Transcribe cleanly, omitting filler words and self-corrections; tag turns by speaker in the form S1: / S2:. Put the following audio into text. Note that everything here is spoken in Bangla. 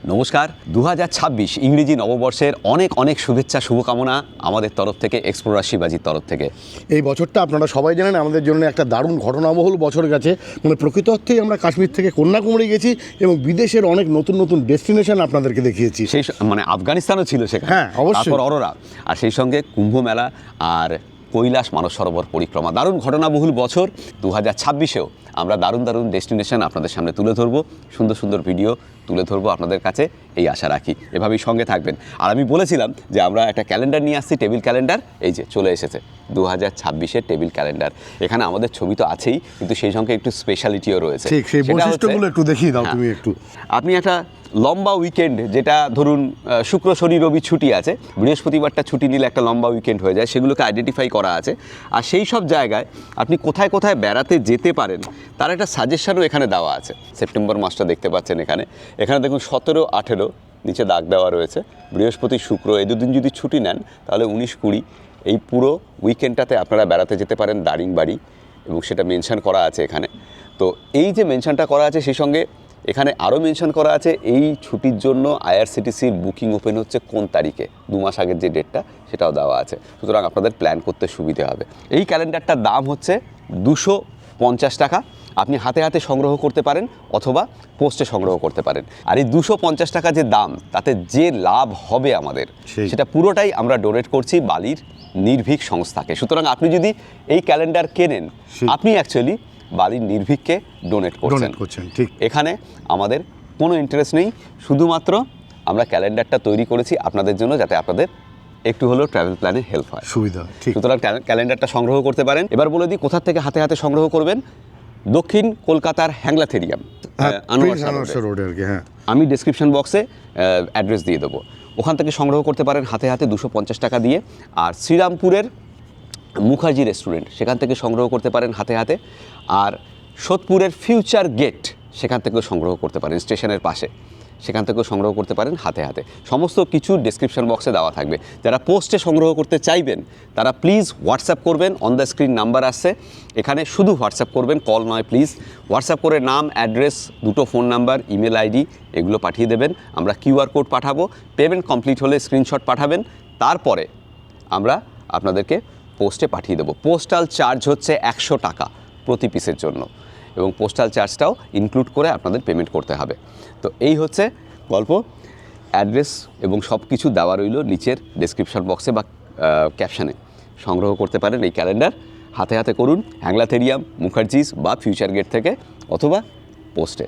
S1: নমস্কার, 2026 ইংরেজি নববর্ষের অনেক অনেক শুভেচ্ছা শুভকামনা আমাদের তরফ থেকে, এক্সপ্লোরার শিবাজির তরফ থেকে।
S2: এই বছরটা আপনারা সবাই জানেন আমাদের জন্য একটা দারুণ ঘটনাবহুল বছর গেছে। মানে প্রকৃত অর্থেই আমরা কাশ্মীর থেকে কন্যাকুমারী গেছি এবং বিদেশের অনেক নতুন নতুন ডেস্টিনেশন আপনাদেরকে দেখিয়েছি।
S1: সেই মানে আফগানিস্তানও ছিল সেখানে,
S2: হ্যাঁ অবশ্যই,
S1: তারপর অরোরা, আর সেই সঙ্গে কুম্ভ মেলা আর কৈলাস মানস সরোবর পরিক্রমা। দারুণ ঘটনাবহুল বছর 2026-এও আমরা দারুণ দারুণ ডেস্টিনেশন আপনাদের সামনে তুলে ধরবো, সুন্দর সুন্দর ভিডিও তুলে ধরবো আপনাদের কাছে, এই আশা রাখি। এভাবেই সঙ্গে থাকবেন। আর আমি বলেছিলাম যে আমরা একটা ক্যালেন্ডার নিয়ে আসছি, টেবিল ক্যালেন্ডার, এই যে চলে এসেছে 2026-এর টেবিল ক্যালেন্ডার। এখানে আমাদের ছবি তো আছেই, কিন্তু সেই সঙ্গে একটু স্পেশালিটিও রয়েছে।
S2: ঠিক সেই বৈশিষ্ট্যগুলো একটু দেখিয়ে দাও তুমি একটু।
S1: আপনি একটা লম্বা উইকেন্ড, যেটা ধরুন শুক্র শনি রবি ছুটি আছে, বৃহস্পতিবারটা ছুটি নিলে একটা লম্বা উইকেন্ড হয়ে যায়, সেগুলোকে আইডেন্টিফাই করা আছে। আর সেই সব জায়গায় আপনি কোথায় কোথায় বেড়াতে যেতে পারেন তার একটা সাজেশনও এখানে দেওয়া আছে। সেপ্টেম্বর মাসটা দেখতে পাচ্ছেন এখানে দেখুন 17-18 নিচে দাগ দেওয়া রয়েছে। বৃহস্পতি শুক্র এই দুদিন যদি ছুটি নেন তাহলে 19-20 এই পুরো উইকেন্ডটাতে আপনারা বেড়াতে যেতে পারেন দারিংবাড়ি, এবং সেটা মেনশন করা আছে এখানে। তো এই যে মেনশনটা করা আছে, সেই সঙ্গে এখানে আরও মেনশন করা আছে এই ছুটির জন্য আইআরসিটিসির বুকিং ওপেন হচ্ছে কোন তারিখে, 2 মাস আগের যে ডেটটা সেটাও দেওয়া আছে। সুতরাং আপনাদের প্ল্যান করতে সুবিধে হবে। এই ক্যালেন্ডারটার দাম হচ্ছে 250 টাকা। আপনি হাতে হাতে সংগ্রহ করতে পারেন অথবা পোস্টে সংগ্রহ করতে পারেন। আর এই 250 টাকা যে দাম, তাতে যে লাভ হবে আমাদের, সেটা পুরোটাই আমরা ডোনেট করছি বালির নির্ভীক সংস্থাকে। সুতরাং আপনি যদি এই ক্যালেন্ডার কেনেন, আপনি অ্যাকচুয়ালি বালির নির্ভীককে ডোনেট করছেন।
S2: ঠিক,
S1: এখানে আমাদের কোনো ইন্টারেস্ট নেই, শুধুমাত্র আমরা ক্যালেন্ডারটা তৈরি করেছি আপনাদের জন্য, যাতে আপনাদের একটু হলেও ট্রাভেল প্ল্যানে হেল্প হয়, সুবিধা। সুতরাং ক্যালেন্ডারটা সংগ্রহ করতে পারেন। এবার বলে দিই কোথা থেকে হাতে হাতে সংগ্রহ করবেন। দক্ষিণ কলকাতার হ্যাংলাথেরিয়াম, আমি ডেসক্রিপশন বক্সে অ্যাড্রেস দিয়ে দেবো, ওখান থেকে সংগ্রহ করতে পারেন হাতে হাতে 250 টাকা দিয়ে। আর শ্রীরামপুরের মুখার্জি রেস্টুরেন্ট, সেখান থেকে সংগ্রহ করতে পারেন হাতে হাতে। আর সোদপুরের ফিউচার গেট, সেখান থেকেও সংগ্রহ করতে পারেন, স্টেশনের পাশে, সেখান থেকেও সংগ্রহ করতে পারেন হাতে হাতে। সমস্ত কিছু ডেসক্রিপশন বক্সে দেওয়া থাকবে। যারা পোস্টে সংগ্রহ করতে চাইবেন তারা প্লিজ হোয়াটসঅ্যাপ করবেন, অন দ্য স্ক্রিন নাম্বার আসছে, এখানে শুধু হোয়াটসঅ্যাপ করবেন, কল নয় প্লিজ। হোয়াটসঅ্যাপ করে নাম, অ্যাড্রেস, 2টো ফোন নাম্বার, ইমেল আইডি এগুলো পাঠিয়ে দেবেন। আমরা কিউআর কোড পাঠাবো, পেমেন্ট কমপ্লিট হলে স্ক্রিনশট পাঠাবেন, তারপরে আমরা আপনাদেরকে পোস্টে পাঠিয়ে দেবো। পোস্টাল চার্জ হচ্ছে 100 টাকা প্রতি পিসের জন্য, এবং পোস্টাল চার্জটাও ইনক্লুড করে আপনাদের পেমেন্ট করতে হবে। তো এই হচ্ছে গল্প। অ্যাড্রেস এবং সব কিছু দেওয়া রইল নিচের ডেসক্রিপশন বক্সে বা ক্যাপশানে। সংগ্রহ করতে পারেন এই ক্যালেন্ডার, হাতে হাতে করুন, হ্যাংলাথেরিয়াম, মুখার্জিস বা ফিউচার গেট থেকে, অথবা পোস্টে।